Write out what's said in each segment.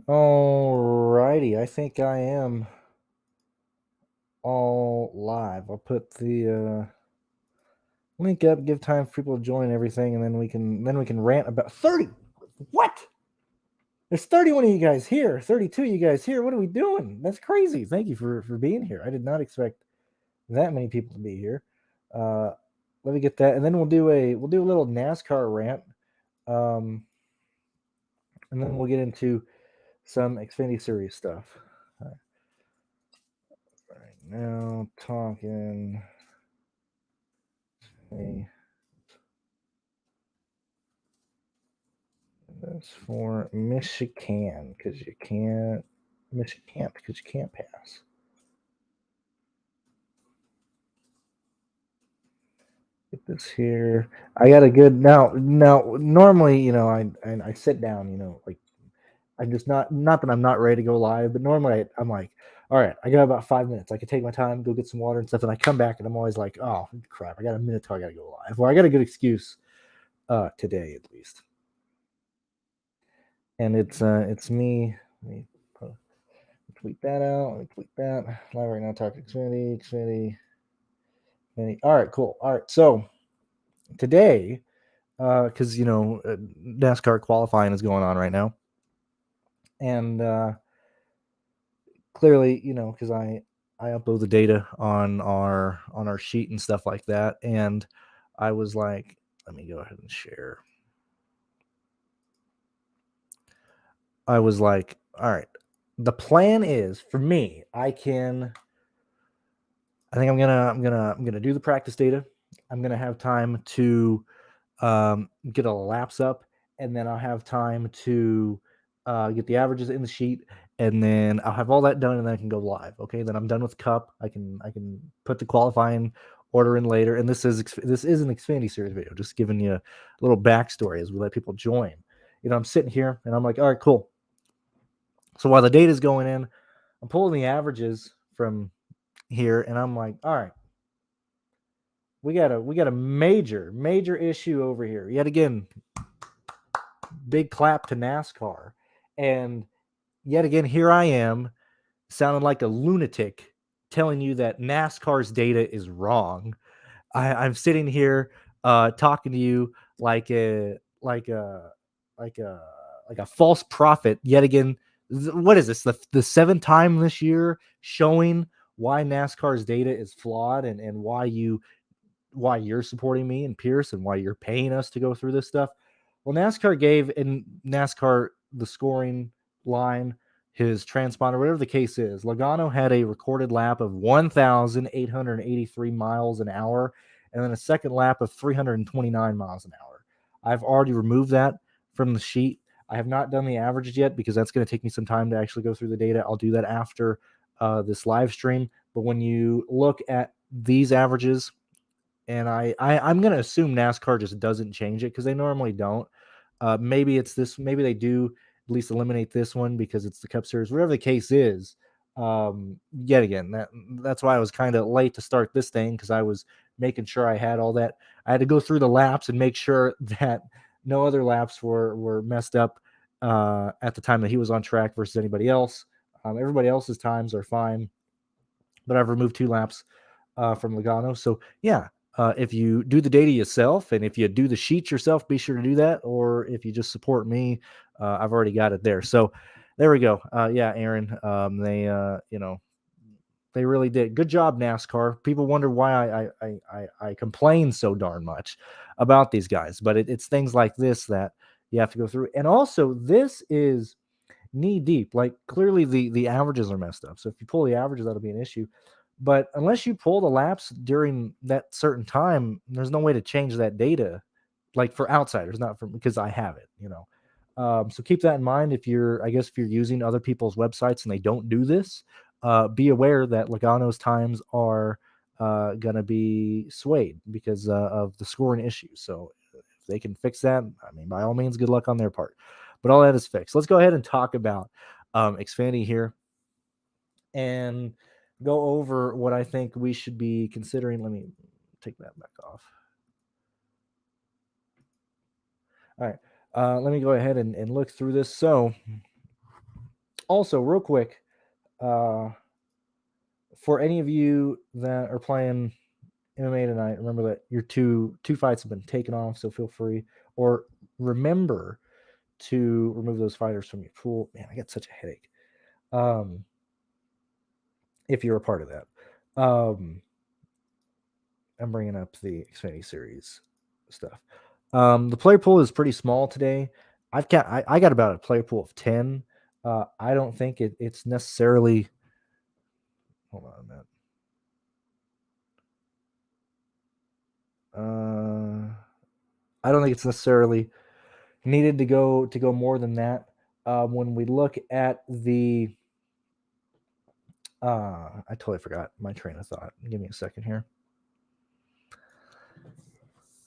Alrighty, I think I am all live. I'll put the link up, give time for people to join everything, and then we can rant about 30. What? There's 31 of you guys here, 32 of you guys here. What are we doing? That's crazy. Thank you for being here. I did not expect that many people to be here. Let me get that, and then we'll do a little NASCAR rant, and then we'll get into some Xfinity Series stuff. Right now, talking. That's for Michigan because you can't pass. Get this here. I got a good now. Normally, I sit down. Like I'm just not that I'm not ready to go live, but normally I'm like, all right, I got about 5 minutes. I can take my time, go get some water and stuff, and I come back and I'm always like, oh crap, I got a minute till I got to go live. Well, I got a good excuse today at least, and it's me. Let me tweet that out. Let me tweet that live right now. Talking Xfinity. All right, cool. All right, so today, because NASCAR qualifying is going on right now, and clearly, because I upload the data on our sheet and stuff like that, and I was like, let me go ahead and share. I was like, all right, the plan is for me. I think I'm gonna do the practice data. I'm gonna have time to get a laps up, and then I'll have time to get the averages in the sheet, and then I'll have all that done, and then I can go live. Okay, then I'm done with Cup. I can put the qualifying order in later, and this is an Xfinity Series video, just giving you a little backstory as we let people join. I'm sitting here, and I'm like, all right, cool. So while the data is going in, I'm pulling the averages from here, and I'm like, all right, we got a major issue over here yet again. Big clap to NASCAR. And yet again, here I am sounding like a lunatic telling you that NASCAR's data is wrong. I'm sitting here talking to you like a false prophet yet again. What is this? The seventh time this year showing why NASCAR's data is flawed and why you're supporting me and Pearce and why you're paying us to go through this stuff. Well, NASCAR gave in NASCAR the scoring line, his transponder, whatever the case is. Logano had a recorded lap of 1,883 miles an hour, and then a second lap of 329 miles an hour. I've already removed that from the sheet. I have not done the averages yet because that's going to take me some time to actually go through the data. I'll do that after this live stream. But when you look at these averages, and I'm going to assume NASCAR just doesn't change it because they normally don't. Maybe it's this. Maybe they do at least eliminate this one because it's the Cup Series. Whatever the case is, yet again, that's why I was kind of late to start this thing because I was making sure I had all that. I had to go through the laps and make sure that no other laps were messed up at the time that he was on track versus anybody else. Everybody else's times are fine, but I've removed 2 laps from Logano. So yeah, if you do the data yourself and if you do the sheets yourself, be sure to do that. Or if you just support me, I've already got it there. So there we go. Yeah, Aaron, they really did. Good job, NASCAR. People wonder why I complain so darn much about these guys, but it's things like this that you have to go through. And also, this is knee deep. Like clearly the averages are messed up. So if you pull the averages, that'll be an issue. But unless you pull the laps during that certain time, there's no way to change that data. Like for outsiders, not for because I have it. So keep that in mind. If you're using other people's websites and they don't do this, be aware that Logano's times are going to be swayed because of the scoring issues. So if they can fix that, I mean, by all means, good luck on their part. But all that is fixed. Let's go ahead and talk about Xfinity here and go over what I think we should be considering. Let me take that back off. All right. Let me go ahead and look through this. So Also, real quick, for any of you that are playing MMA tonight, remember that your two fights have been taken off, so feel free, or remember to remove those fighters from your pool. Man, I got such a headache. If you're a part of that, I'm bringing up the Xfinity series stuff. The player pool is pretty small today. I got about a player pool of 10. I don't think it's necessarily. Hold on a minute. I don't think it's necessarily needed to go more than that. When we look at the, I totally forgot my train of thought. Give me a second here.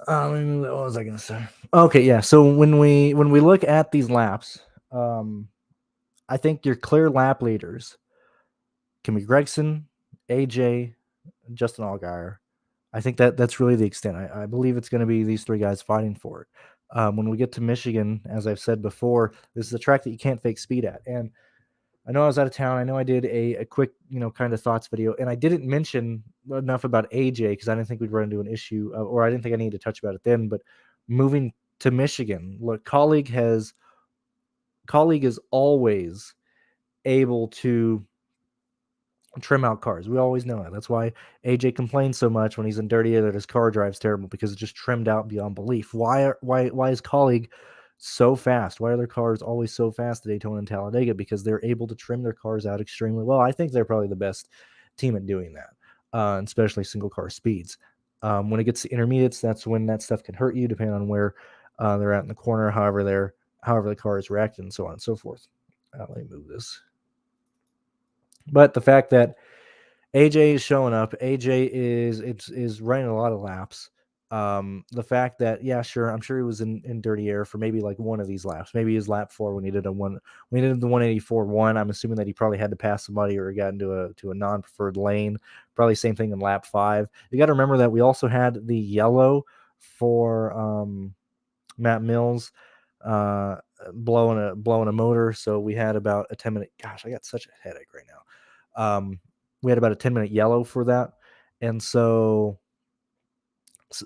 What was I gonna say? Okay, yeah. So when we look at these laps, I think your clear lap leaders can be Gregson, AJ, Justin Allgaier. I think that's really the extent. I believe it's going to be these three guys fighting for it. When we get to Michigan, as I've said before, this is a track that you can't fake speed at. And I know I was out of town. I know I did a quick, kind of thoughts video, and I didn't mention enough about AJ because I didn't think we'd run into an issue, or I didn't think I needed to touch about it then. But moving to Michigan, look, colleague is always able to trim out cars. We always know that. That's why AJ complains so much when he's in dirty air that his car drives terrible because it's just trimmed out beyond belief. Why is colleague so fast? Why are their cars always so fast at Daytona and Talladega? Because they're able to trim their cars out extremely well. I think they're probably the best team at doing that, especially single car speeds. When it gets to intermediates, that's when that stuff can hurt you, depending on where they're at in the corner, however the car is reacting, and so on and so forth. Let me move this. But the fact that AJ is showing up, AJ is running a lot of laps. The fact that, yeah, sure, I'm sure he was in dirty air for maybe like one of these laps. Maybe his lap 4 when he did the 184-1. I'm assuming that he probably had to pass somebody or got into a non-preferred lane. Probably same thing in lap 5. You got to remember that we also had the yellow for Matt Mills blowing a motor. So we had about a 10-minute. Gosh, I got such a headache right now. We had about a 10-minute yellow for that, and so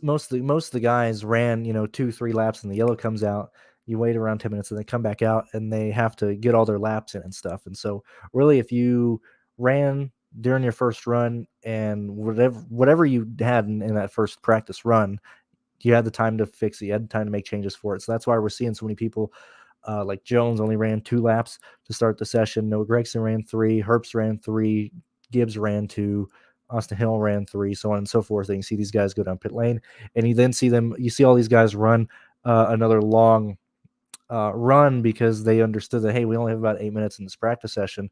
most of the guys ran 2-3 laps, and the yellow comes out. You wait around 10 minutes, and they come back out, and they have to get all their laps in and stuff. And so really, if you ran during your first run and whatever you had in that first practice run, you had the time to fix it. You had the time to make changes for it. So that's why we're seeing so many people like Jones only ran 2 laps to start the session. Noah Gregson ran 3. Herbst ran 3. Gibbs ran 2. Austin Hill ran 3, so on and so forth. And you see these guys go down pit lane, and you see all these guys run another long run because they understood that, hey, we only have about 8 minutes in this practice session.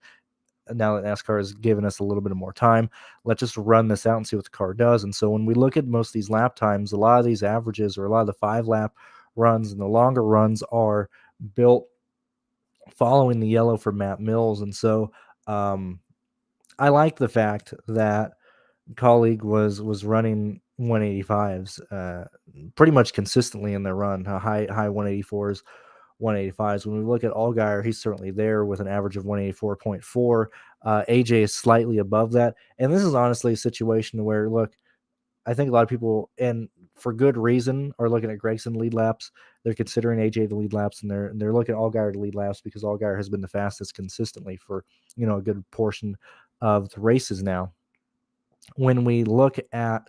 Now that NASCAR has given us a little bit of more time, let's just run this out and see what the car does. And so when we look at most of these lap times, a lot of these averages or a lot of the 5-lap runs and the longer runs are built following the yellow for Matt Mills. And so I like the fact that colleague was running 185s pretty much consistently in their run, high 184s, 185s. When we look at Allgaier, he's certainly there with an average of 184.4. AJ is slightly above that. And this is honestly a situation where, look, I think a lot of people, and for good reason, are looking at Gregson lead laps. They're considering AJ the lead laps, and they're looking at Allgaier to lead laps because Allgaier has been the fastest consistently for a good portion of the races now. When we look at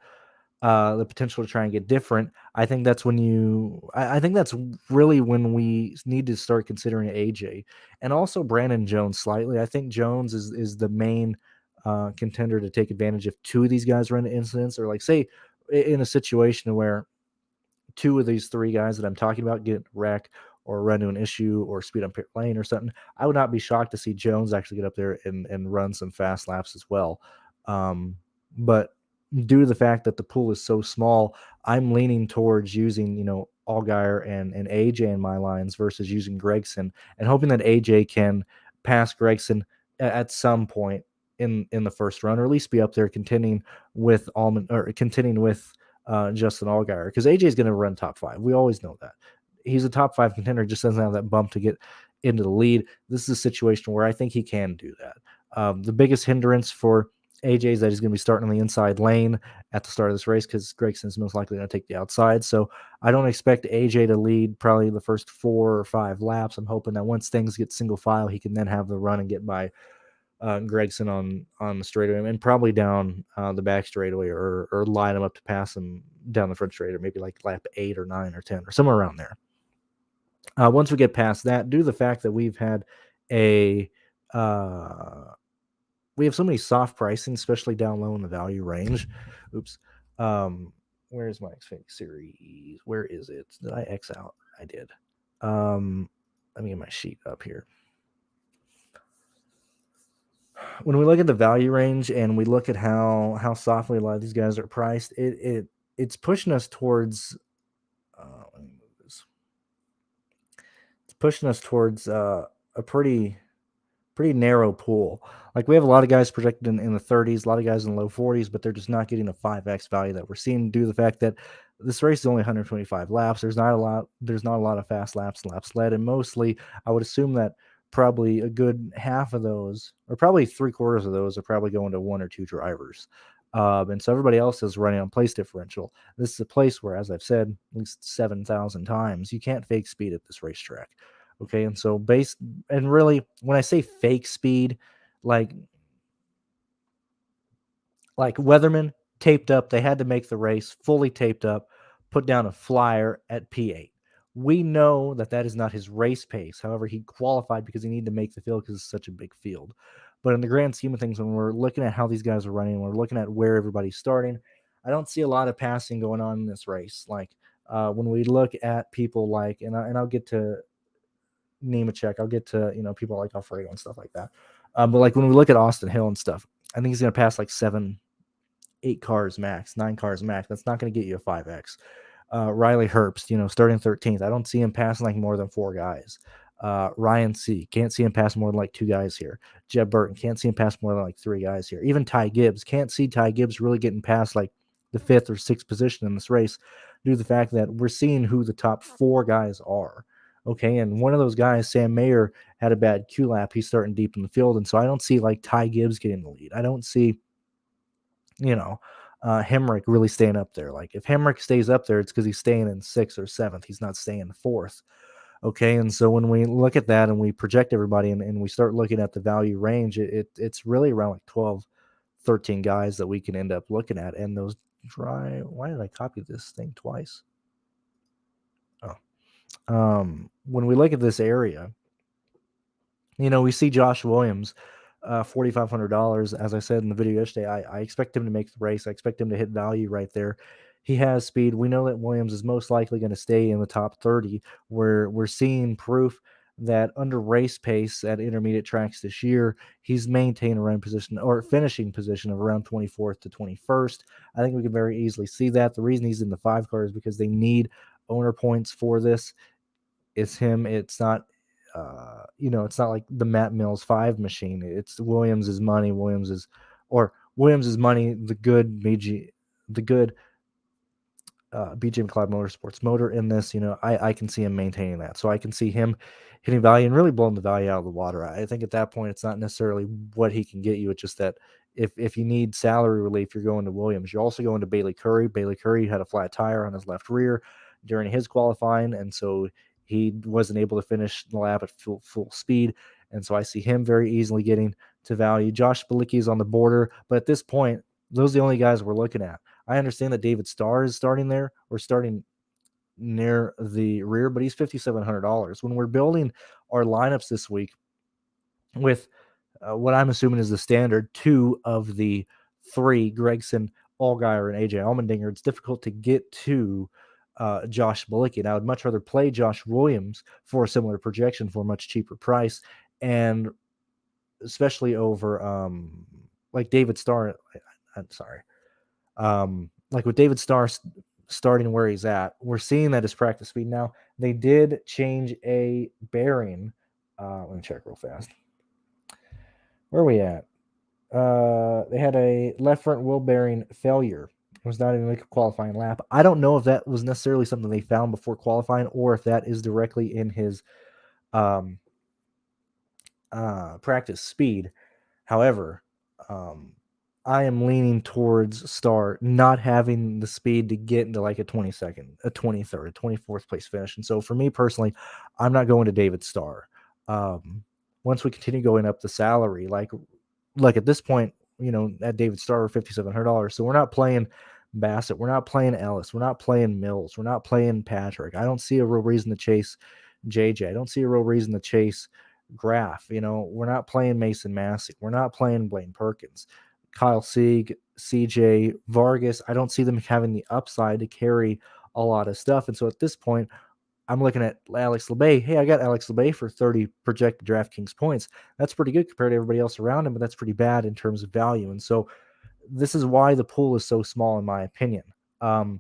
the potential to try and get different, I think that's I think that's really when we need to start considering AJ and also Brandon Jones slightly. I think Jones is the main contender to take advantage if 2 of these guys run into incidents, or like say in a situation where 2 of these 3 guys that I'm talking about get wrecked or run into an issue or speed on pit lane or something. I would not be shocked to see Jones actually get up there and run some fast laps as well. But due to the fact that the pool is so small, I'm leaning towards using, Allgaier and AJ in my lines versus using Gregson and hoping that AJ can pass Gregson at some point in the first run, or at least be up there contending with Justin Allgaier, because AJ is going to run top 5. We always know that. He's a top 5 contender, just doesn't have that bump to get into the lead. This is a situation where I think he can do that. The biggest hindrance for AJ is that he's going to be starting on the inside lane at the start of this race because Gregson's most likely going to take the outside. So I don't expect AJ to lead probably the first 4 or 5 laps. I'm hoping that once things get single file, he can then have the run and get by Gregson on the straightaway and probably down the back straightaway or line him up to pass him down the front straightaway, maybe like lap 8 or 9 or 10 or somewhere around there. Once we get past that, due to the fact that we've had we have so many soft pricing, especially down low in the value range. Oops. Where's my Xfinity series? Where is it? Did I X out? I did. Let me get my sheet up here. When we look at the value range and we look at how softly a lot of these guys are priced, it's pushing us towards let me move this. It's pushing us towards a pretty narrow pool. Like we have a lot of guys projected in the 30s, a lot of guys in the low 40s, but they're just not getting a 5x value that we're seeing due to the fact that this race is only 125 laps. There's not a lot of fast laps led, and mostly I would assume that probably a good half of those, or probably 3/4 of those, are probably going to 1 or 2 drivers. And so everybody else is running on place differential. This is a place where, as I've said at least 7,000 times, you can't fake speed at this racetrack. Okay, and so really, when I say fake speed, like Weatherman taped up, they had to make the race fully taped up, put down a flyer at P8. We know that is not his race pace. However, he qualified because he needed to make the field because it's such a big field. But in the grand scheme of things, when we're looking at how these guys are running, we're looking at where everybody's starting, I don't see a lot of passing going on in this race. Like when we look at people like, and I'll get to Nemechek, I'll get to people like Alfredo and stuff like that. But like when we look at Austin Hill and stuff, I think he's going to pass like 7, 8 cars max, 9 cars max. That's not going to get you a 5x. Riley Herbst, starting 13th. I don't see him passing like more than 4 guys. Ryan C. Can't see him pass more than like 2 guys here. Jeb Burton can't see him pass more than like 3 guys here. Even Ty Gibbs can't see Ty Gibbs really getting past like the 5th or 6th position in this race due to the fact that we're seeing who the top 4 guys are. Okay, and one of those guys, Sam Mayer, had a bad Q lap. He's starting deep in the field, and so I don't see like Ty Gibbs getting the lead. I don't see, Hemrick really staying up there. Like if Hemrick stays up there, it's because he's staying in 6th or 7th. He's not staying in 4th. Okay, and so when we look at that and we project everybody and we start looking at the value range, it's really around like 12, 13 guys that we can end up looking at. And those why did I copy this thing twice? When we look at this area, we see Josh Williams, $4,500. As I said in the video yesterday, I expect him to make the race. I expect him to hit value right there. He has speed. We know that Williams is most likely going to stay in the top 30, where we're seeing proof that under race pace at intermediate tracks this year, he's maintained a run position or finishing position of around 24th to 21st. I think we can very easily see that. The reason he's in the 5 car is because they need owner points for this. It's him. It's not, it's not like the Matt Mills 5 machine. It's Williams's money. Williams's money. The good BG McLeod Motorsports motor in this. I can see him maintaining that. So I can see him hitting value and really blowing the value out of the water. I think at that point, it's not necessarily what he can get you. It's just that if you need salary relief, you're going to Williams. You're also going to Bailey Curry. Bailey Curry had a flat tire on his left rear during his qualifying, and so he wasn't able to finish the lap at full speed. And so I see him very easily getting to value. Josh Bilicki is on the border, but at this point, those are the only guys we're looking at. I understand that David Starr is starting there or starting near the rear, but he's $5,700. When we're building our lineups this week with what I'm assuming is the standard 2 of the 3, Gregson, Allgaier, and AJ Allmendinger, it's difficult to get to Josh Bilicki. And I would much rather play Josh Williams for a similar projection for a much cheaper price, and especially over like David Starr. I'm sorry. Like with David Starr starting where he's at, we're seeing that his practice speed. Now, they did change a bearing. Let me check real fast. Where are we at? They had a left front wheel bearing failure. It was not even like a qualifying lap. I don't know if that was necessarily something they found before qualifying or if that is directly in his practice speed. However, I am leaning towards Star not having the speed to get into like a 22nd, a 23rd, a 24th place finish. And so for me personally, I'm not going to David Starr. Once we continue going up the salary, like at this point, at David Starr, $5,700. So we're not playing Bassett. We're not playing Ellis. We're not playing Mills. We're not playing Patrick. I don't see a real reason to chase JJ. I don't see a real reason to chase Graf. We're not playing Mason Massey. We're not playing Blaine Perkins. Kyle Sieg, CJ Vargas, I don't see them having the upside to carry a lot of stuff. And so at this point, I'm looking at Alex LeBay. Hey, I got Alex LeBay for 30 projected DraftKings points. That's pretty good compared to everybody else around him, but that's pretty bad in terms of value. And so this is why the pool is so small, in my opinion. And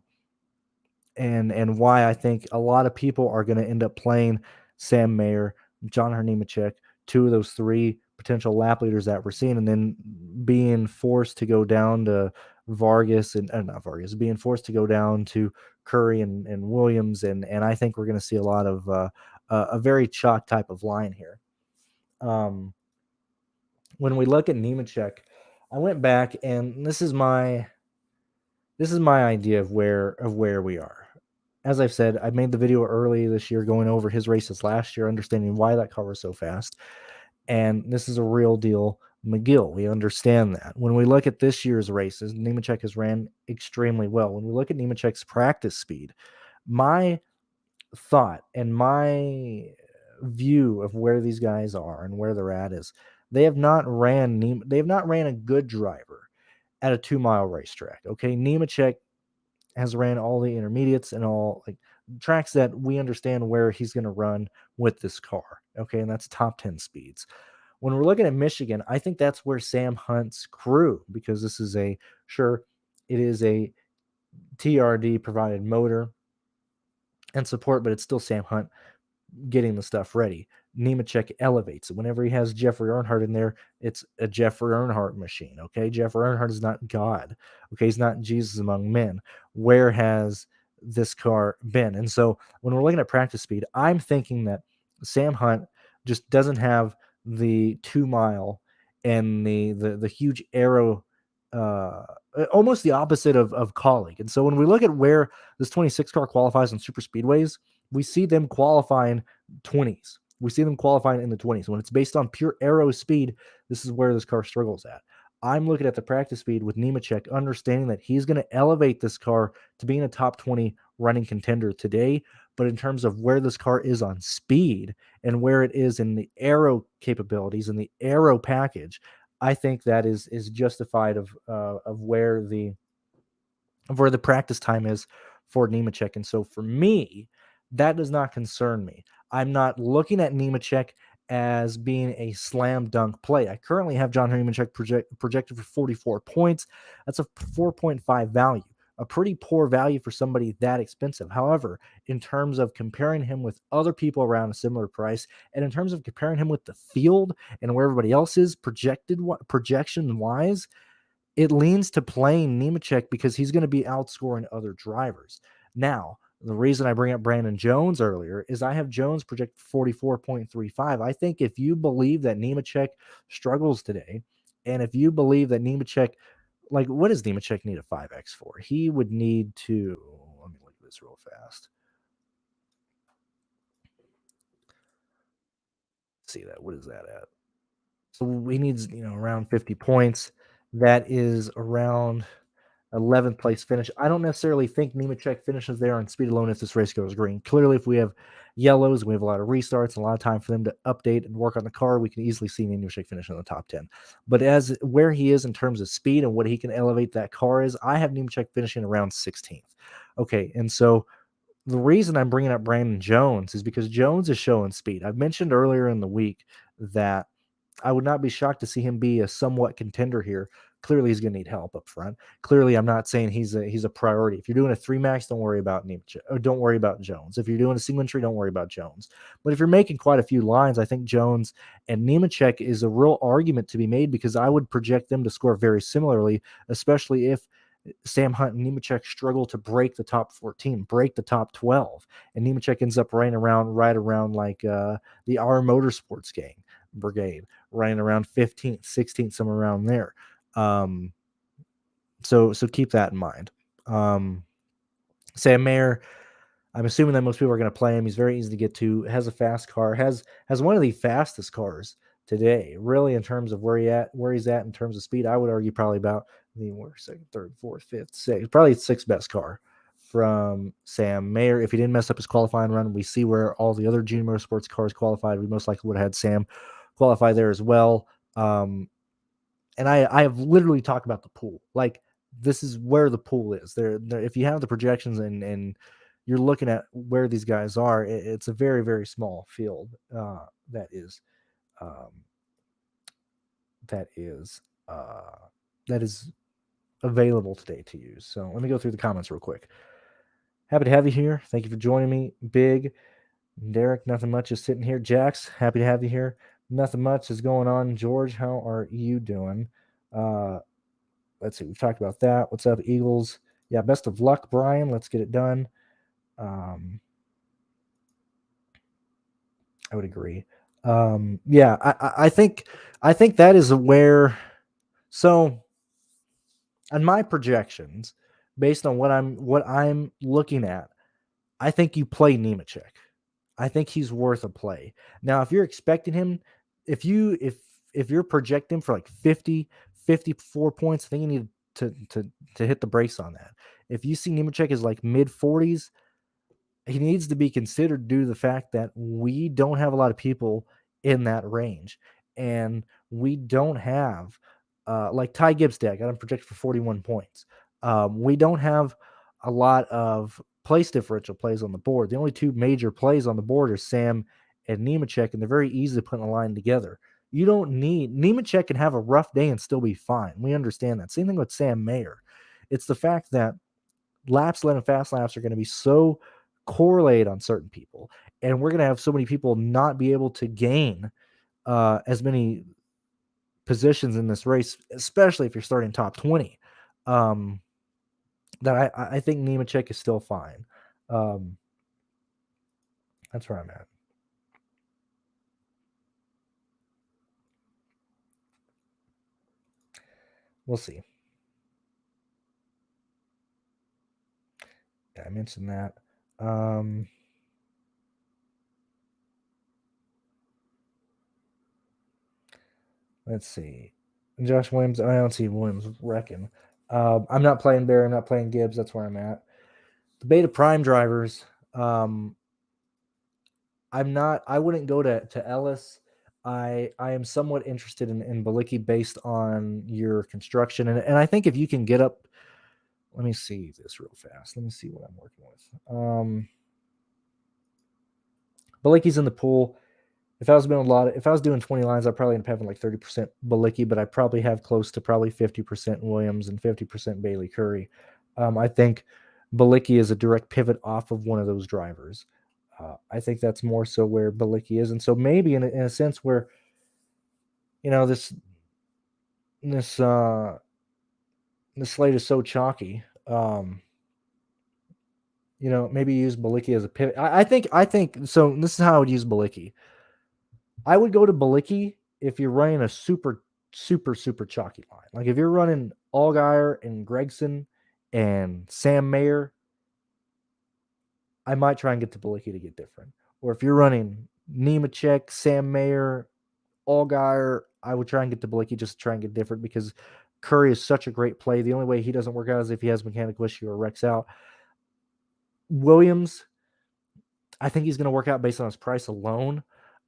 why I think a lot of people are going to end up playing Sam Mayer, John Nemechek, two of those three potential lap leaders that we're seeing, and then being forced to go down to Vargas and not Vargas, being forced to go down to Curry and Williams, and I think we're going to see a lot of a very chalk type of line here. When we look at Nemechek, I went back, and this is my idea of where we are. As I've said, I made the video early this year going over his races last year, understanding why that car was so fast. And this is a real deal McGill. We understand that. When we look at this year's races, Nemechek has ran extremely well. When we look at Nemechek's practice speed, my thought and my view of where these guys are and where they're at is they have not ran a good driver at a 2-mile racetrack. Okay, Nemechek has ran all the intermediates and all like tracks that we understand where he's going to run with this car. Okay, and that's top 10 speeds. When we're looking at Michigan, I think that's where Sam Hunt's crew, because this is it is a TRD provided motor and support, but it's still Sam Hunt getting the stuff ready. Nemechek elevates it. Whenever he has Jeffrey Earnhardt in there, it's a Jeffrey Earnhardt machine. Okay, Jeffrey Earnhardt is not God. Okay, he's not Jesus among men. Where has this car been? And so when we're looking at practice speed, I'm thinking that Sam Hunt just doesn't have the 2-mile and the huge arrow, almost the opposite of Colleague. And so when we look at where this 26 car qualifies on super speedways, we see them qualifying 20s. We see them qualifying in the 20s. When it's based on pure aero speed, this is where this car struggles at. I'm looking at the practice speed with Nemechek, understanding that he's going to elevate this car to being a top 20 running contender today. But in terms of where this car is on speed and where it is in the aero capabilities and the aero package, I think that is justified of where the practice time is for Nemechek. And so for me, that does not concern me. I'm not looking at Nemechek as being a slam dunk play. I currently have John Nemechek projected for 44 points. That's a 4.5 value, a pretty poor value for somebody that expensive. However, in terms of comparing him with other people around a similar price, and in terms of comparing him with the field and where everybody else is projection wise, it leans to playing Nemechek because he's going to be outscoring other drivers. Now, the reason I bring up Brandon Jones earlier is I have Jones projected 44.35. I think if you believe that Nemechek struggles today, and if you believe that Nemechek, like, what does Nemechek need a 5X for? He would need to, let me look at this real fast. See that, what is that at? So he needs, around 50 points. That is around 11th place finish. I don't necessarily think Nemechek finishes there on speed alone if this race goes green. Clearly, if we have yellows, we have a lot of restarts, a lot of time for them to update and work on the car, we can easily see Nemechek finish in the top 10. But as where he is in terms of speed and what he can elevate that car is, I have Nemechek finishing around 16th. Okay, and so the reason I'm bringing up Brandon Jones is because Jones is showing speed. I've mentioned earlier in the week that I would not be shocked to see him be a somewhat contender here. Clearly, he's going to need help up front. Clearly, I'm not saying he's a priority. If you're doing a 3-max, don't worry about Nemechek, or don't worry about Jones. If you're doing a single entry, don't worry about Jones. But if you're making quite a few lines, I think Jones and Nemechek is a real argument to be made, because I would project them to score very similarly, especially if Sam Hunt and Nemechek struggle to break the top 14, break the top 12, and Nemechek ends up right around like the R Motorsports gang. brigade, running around 15th, 16th, somewhere around there. So keep that in mind. Sam Mayer, I'm assuming that most people are going to play him. He's very easy to get to, has a fast car, has one of the fastest cars today, really, in terms of where he's at in terms of speed. I would argue probably about second, third, fourth, fifth, sixth, probably sixth best car from Sam Mayer. If he didn't mess up his qualifying run, we see where all the other junior motorsports cars qualified. We most likely would have had Sam qualify there as well. And I have literally talked about the pool. Like, this is where the pool is. There, if you have the projections and you're looking at where these guys are, it's a very, very small field that is available today to use. So let me go through the comments real quick. Happy to have you here. Thank you for joining me. Big Derek, nothing much is sitting here. Jax, happy to have you here. Nothing much is going on. George, how are you doing? Let's see. We've talked about that. What's up, Eagles? Yeah, best of luck, Brian. Let's get it done. I would agree. Yeah, I think that is where. So, on my projections, based on what I'm looking at, I think you play Nemechek. I think he's worth a play. Now, if you're expecting him, if you're projecting for like 50, 54 points, I think you need to hit the brakes on that. If you see Nemechek is like mid 40s, he needs to be considered due to the fact that we don't have a lot of people in that range, and we don't have like Ty Gibbs I got him projected for 41 points. We don't have a lot of place differential plays on the board. The only two major plays on the board are Sam and Nemechek, and they're very easy to put in a line together. You don't need Nemechek can have a rough day and still be fine. We understand that. Same thing with Sam Mayer. It's the fact that laps led and fast laps are going to be so correlated on certain people, and we're going to have so many people not be able to gain as many positions in this race, especially if you're starting top 20. That I think Nemechek is still fine. That's where I'm at. We'll see. Yeah, I mentioned that. Let's see. Josh Williams. I don't see Williams wrecking. I'm not playing Barry. I'm not playing Gibbs. That's where I'm at. The Beta Prime drivers. I'm not. I wouldn't go to Ellis. I am somewhat interested in Balicki based on your construction, and I think if you can get up. Let me see this real fast. Let me see what I'm working with. Balicki's in the pool. If I was doing 20 lines, I'd probably end up having like 30% Balicki, but I probably have close to probably 50% Williams and 50% Bailey Curry. I think Balicki is a direct pivot off of one of those drivers. I think that's more so where Balicki is. And so maybe in a sense where, this slate is so chalky, maybe use Balicki as a pivot. I think so. This is how I would use Balicki. I would go to Balicki if you're running a super, super, super chalky line. Like if you're running Allgaier and Gregson and Sam Mayer, I might try and get to Balicki to get different. Or if you're running Nemechek, Sam Mayer, Allgaier, I would try and get to Balicki just to try and get different because Curry is such a great play. The only way he doesn't work out is if he has mechanical issue or wrecks out. Williams, I think he's going to work out based on his price alone.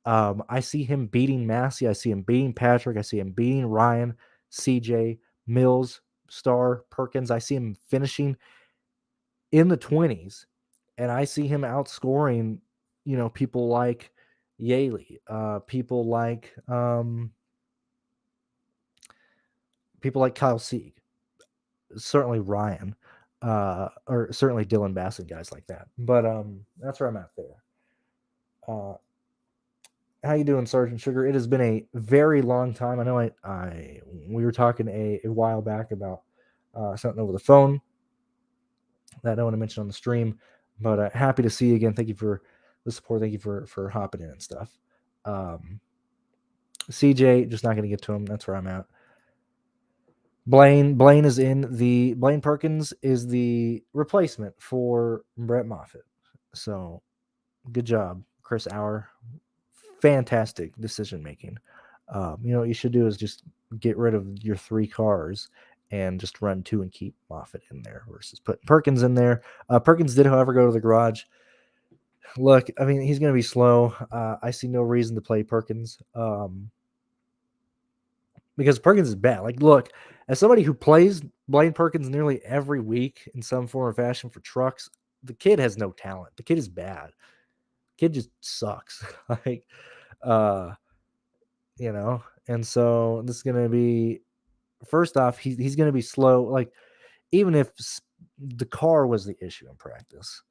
I see him beating Massey. I see him beating Patrick. I see him beating Ryan, CJ, Mills, Starr, Perkins. I see him finishing in the 20s, and I see him outscoring, people like Yaley, people like Kyle Sieg, certainly Ryan, or certainly Dylan Bassett, guys like that. But that's where I'm at there. How you doing, Sergeant Sugar? It has been a very long time. I know we were talking a while back about something over the phone that I don't want to mention on the stream, but happy to see you again. Thank you for the support. Thank you for hopping in and stuff. CJ, just not going to get to him. That's where I'm at. Blaine Perkins is the replacement for Brett Moffitt. So good job, Chris Auer. Fantastic decision making. What you should do is just get rid of your 3 cars and just run 2 and keep Moffitt in there versus putting Perkins in there. Perkins did, however, go to the garage. Look, I mean, he's going to be slow. I see no reason to play Perkins because Perkins is bad. Like, look, as somebody who plays Blaine Perkins nearly every week in some form or fashion for trucks, the kid has no talent. The kid is bad. The kid just sucks. like, uh, and so this is going to be, first off, he's going to be slow. Like, even if the car was the issue in practice,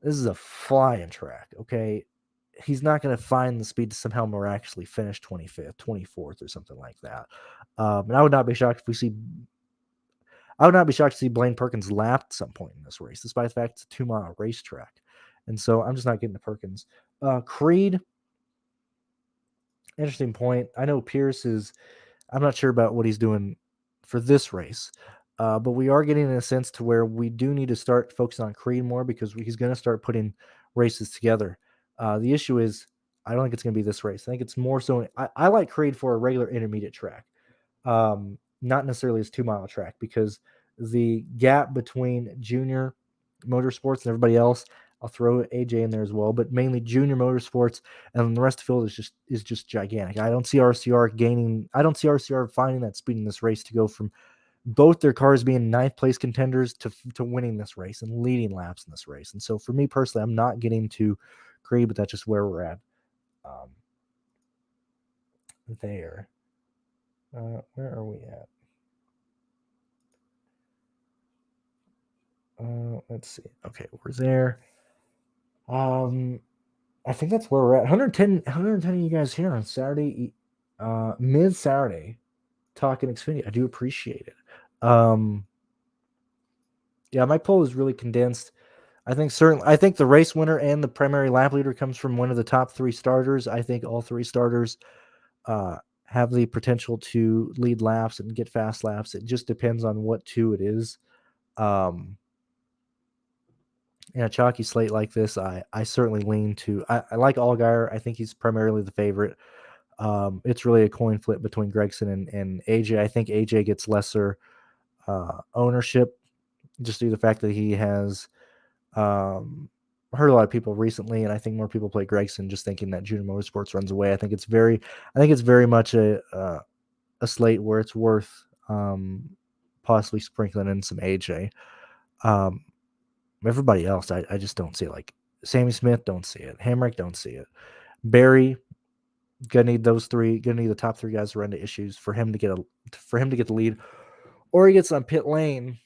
this is a flying track, okay? He's not going to find the speed to somehow miraculously finish 25th, 24th, or something like that. And I would not be shocked if we see. I would not be shocked to see Blaine Perkins lapped at some point in this race, despite the fact it's a 2-mile racetrack. And so I'm just not getting the Perkins. Creed, interesting point. I know Pearce is. I'm not sure about what he's doing for this race. But we are getting in a sense to where we do need to start focusing on Creed more because he's going to start putting races together. The issue is, I don't think it's going to be this race. I think it's more so. I like Creed for a regular intermediate track, not necessarily as 2-mile track, because the gap between junior motorsports and everybody else, I'll throw AJ in there as well, but mainly junior motorsports, and the rest of the field is just gigantic. I don't see RCR finding that speed in this race to go from both their cars being 9th place contenders to winning this race and leading laps in this race. And so for me personally, I'm not getting to Creed, but that's just where we're at. There. Where are we at? Let's see. Okay, we're there. I think that's where we're at. 110 of you guys here on Saturday, mid Saturday, talking Xfinity. I do appreciate it. Yeah, my poll is really condensed. I think the race winner and the primary lap leader comes from one of the top 3 starters. I think all 3 starters have the potential to lead laps and get fast laps. It just depends on what 2 it is. In a chalky slate like this, I certainly lean to. I like Allgaier. I think he's primarily the favorite. It's really a coin flip between Gregson and AJ. I think AJ gets lesser ownership just due to the fact that he has heard a lot of people recently, and I think more people play Gregson just thinking that Junior Motorsports runs away. I think it's very much a slate where it's worth possibly sprinkling in some AJ. Everybody else, I just don't see it. Like Sammy Smith, don't see it. Hamrick, don't see it. Barry, gonna need those 3. Gonna need the top 3 guys to run into issues for him to get the lead, or he gets on pit lane.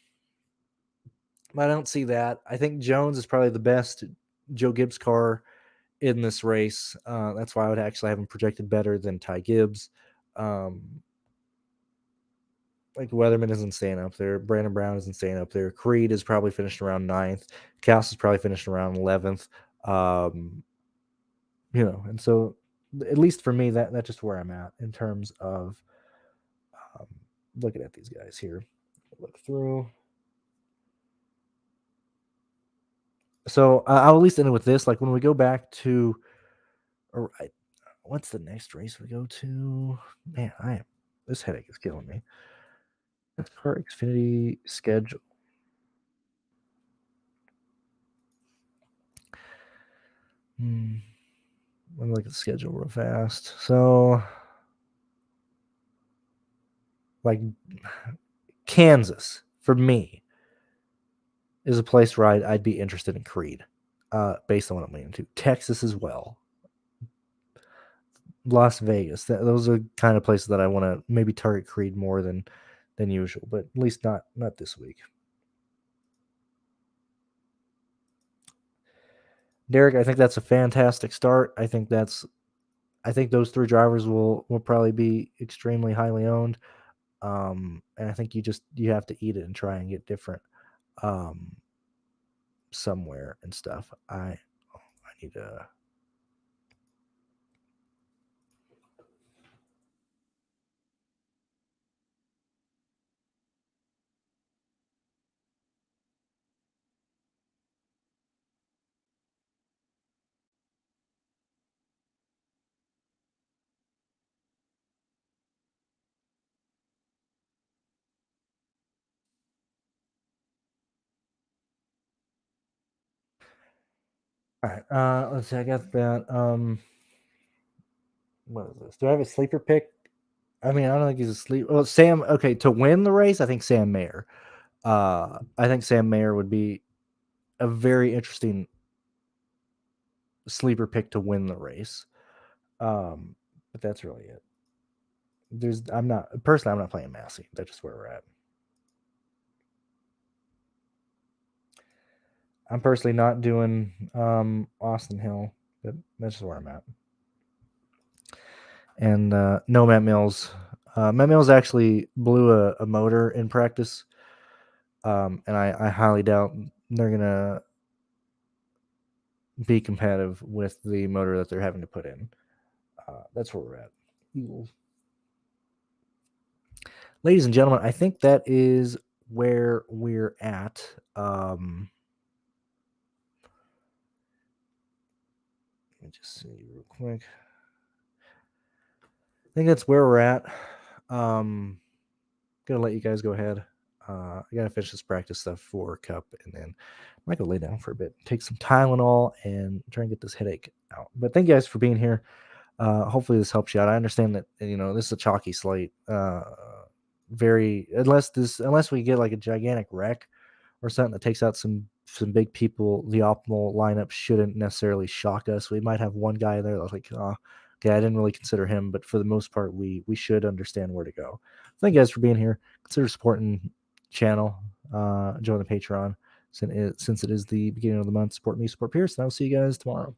I don't see that. I think Jones is probably the best Joe Gibbs car in this race. That's why I would actually have him projected better than Ty Gibbs. Like Weatherman isn't staying up there. Brandon Brown isn't staying up there. Creed is probably finished around 9th. Cass is probably finished around 11th. And so at least for me, that's just where I'm at in terms of looking at these guys here. Look through. So I'll at least end it with this. Like when we go back to, what's the next race we go to? Man, this headache is killing me. NASCAR Xfinity schedule. Let me look at the schedule real fast. So, like, Kansas for me is a place where I'd be interested in Creed, based on what I'm leaning to. Texas as well. Las Vegas. Those are kind of places that I want to maybe target Creed more than usual, but at least not this week. Derek, I think that's a fantastic start. I think those 3 drivers will probably be extremely highly owned. And I think you have to eat it and try and get different somewhere and stuff. I need to All right. Let's see. I got that. What is this? Do I have a sleeper pick? I mean, I don't think he's a sleeper. Well, Sam. Okay, to win the race, I think Sam Mayer. I think Sam Mayer would be a very interesting sleeper pick to win the race. But that's really it. I'm not playing Massey. That's just where we're at. I'm personally not doing Austin Hill, but that's just where I'm at. And no Matt Mills. Matt Mills actually blew a motor in practice, and I highly doubt they're gonna be competitive with the motor that they're having to put in. That's where we're at. Eagles. Ladies and gentlemen, I think that is where we're at. Let me just see real quick. I think that's where we're at. Gonna let you guys go ahead. I gotta finish this practice stuff for Cup, and then I might go lay down for a bit, take some Tylenol, and try and get this headache out. But thank you guys for being here. Hopefully this helps you out. I understand that this is a chalky slate. Unless we get like a gigantic wreck or something that takes out some big people, the optimal lineup shouldn't necessarily shock us. We might have one guy there that's like, oh, okay, I didn't really consider him, but for the most part, we should understand where to go. Thank you guys for being here. Consider supporting the channel. Join the Patreon since it is the beginning of the month. Support me, support Pearce, and I'll see you guys tomorrow.